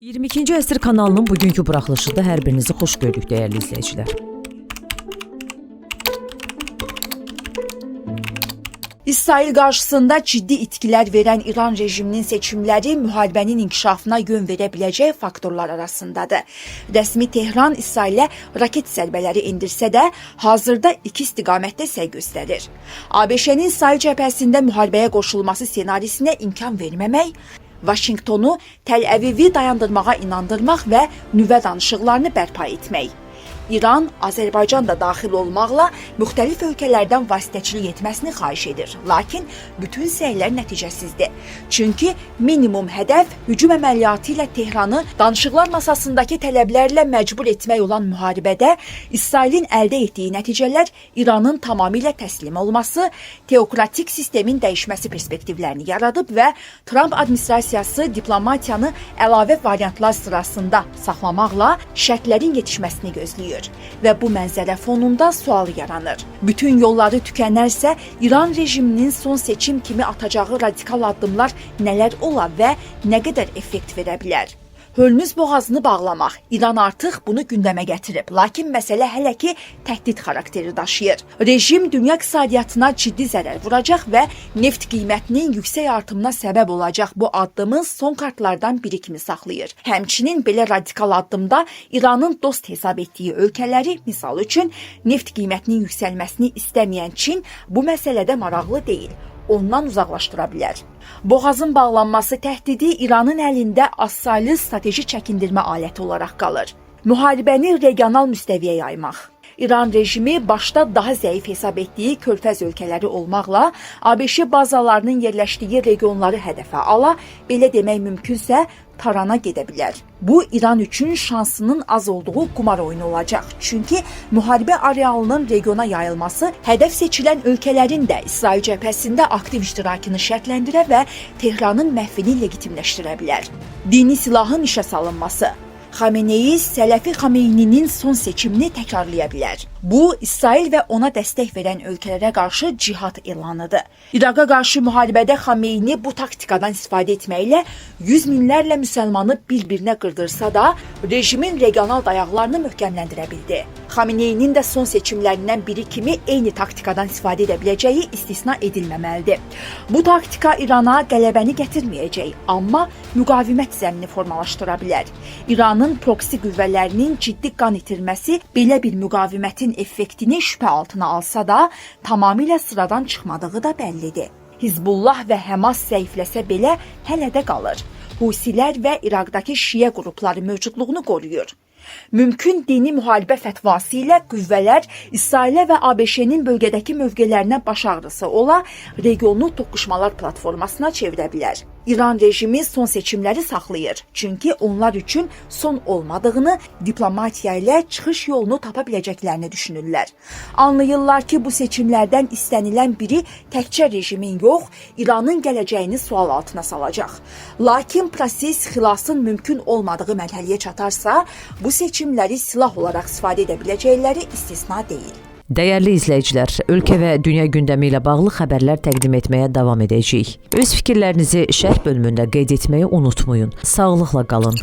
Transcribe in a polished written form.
22-ci əsr kanalının bugünkü buraxılışında hər birinizi xoş gördük, dəyərli izləyicilər. İsrail qarşısında ciddi itkilər verən İran rejiminin seçimləri müharibənin inkişafına yön verə biləcək faktorlar arasındadır. Rəsmi Tehran İsrailə raket zərbələri endirsə də, hazırda iki istiqamətdə səy göstərir. ABŞ-nin İsrail cəbhəsində müharibəyə qoşulması ssenarisinə imkan verməmək, Vaşinqtonu Təl-Əvivi dayandırmağa inandırmaq və nüvə danışıqlarını bərpa etmək. İran, Azərbaycan da daxil olmaqla müxtəlif ölkələrdən vasitəçilik etməsini xahiş edir. Lakin bütün səylər nəticəsizdir. Çünki minimum hədəf hücum əməliyyatı ilə Tehranı danışıqlar masasındakı tələblərlə məcbur etmək olan müharibədə İsrailin əldə etdiyi nəticələr İranın tamamilə təslim olması, teokratik sistemin dəyişməsi perspektivlərini yaradıb və Trump administrasiyası diplomatiyanı əlavə variantlar sırasında saxlamaqla şərtlərin yetişməsini gözləyir. Və bu mənzərə fonunda sual yaranır. Bütün yolları tükənərsə, İran rejiminin son seçim kimi atacağı radikal addımlar nələr ola və nə qədər effekt verə bilər? Hörmüz boğazını bağlamaq. İran artıq bunu gündəmə gətirib. Lakin məsələ hələ ki təhdid xarakteri daşıyır. Rejim dünya iqtisadiyyatına ciddi zərər vuracaq və neft qiymətinin yüksək artımına səbəb olacaq bu addımı son kartlardan biri kimi saxlayır. Həmçinin belə radikal addımda İranın dost hesab etdiyi ölkələri, misal üçün neft qiymətinin yüksəlməsini istəməyən Çin bu məsələdə maraqlı deyil. Ondan uzaqlaşdıra bilər. Boğazın bağlanması təhdidi İranın əlində azsaylı strateji çəkindirmə aləti olaraq qalır. Müharibəni regional müstəviyə yaymaq. İran rejimi başda daha zəif hesab etdiyi körfəz ölkələri olmaqla ABŞ bazalarının yerləşdiyi regionları hədəfə ala, belə demək mümkünsə tarana gedə bilər. Bu, İran üçün şansının az olduğu qumar oyunu olacaq. Çünki müharibə arealının regiona yayılması hədəf seçilən ölkələrin də İsrail cəbhəsində aktiv iştirakını şərtləndirə və Tehranın məhvini legitimləşdirə bilər. Dini silahın işə salınması. Xameneyi Sələfi Xameyninin son seçimini təkrarlaya bilər. Bu, İsrail və ona dəstək verən ölkələrə qarşı cihad elanıdır. İraqa qarşı müharibədə Xameyni bu taktikadan istifadə etməklə yüz minlərlə müsəlmanı bir-birinə qırdırsa da, rejimin regional dayaqlarını möhkəmləndirə bildi. Xameneyinin də son seçimlərindən biri kimi eyni taktikadan istifadə edə biləcəyi istisna edilməməlidir. Bu taktika İrana qələbəni gətirməyəcək, amma müqavimət zəmini formalaşdıra bilər. İranın proksi qüvvələrinin ciddi qan itirməsi belə bir müqavimətin effektini şübhə altına alsa da, tamamilə sıradan çıxmadığı da bəllidir. Hizbullah və Həmas zəifləsə belə hələ də qalır. Husilər və İraqdakı şiə qrupları mövcudluğunu qoruyur. Mümkün dini müharibə fətvası ilə qüvvələr İsrailə və ABŞ-nin bölgədəki mövqelərinə baş ağrısı ola, regionu toqquşmalar platformasına çevirə bilər. İran rejimi son seçimləri saxlayır. Çünki onlar üçün son olmadığını, diplomatiya ilə çıxış yolunu tapa biləcəklərini düşünürlər. Anlayırlar ki, bu seçimlərdən istənilən biri təkcə rejimin yox, İranın gələcəyini sual altına salacaq. Lakin proses xilasın mümkün olmadığı mərhələyə çatarsa, bu seçimləri silah olaraq istifadə edə biləcəkləri istisna deyil. Dəyərli izləyicilər, ölkə və dünya gündəmi ilə bağlı xəbərlər təqdim etməyə davam edəcəyik. Öz fikirlərinizi şərh bölümündə qeyd etməyi unutmayın. Sağlıqla qalın.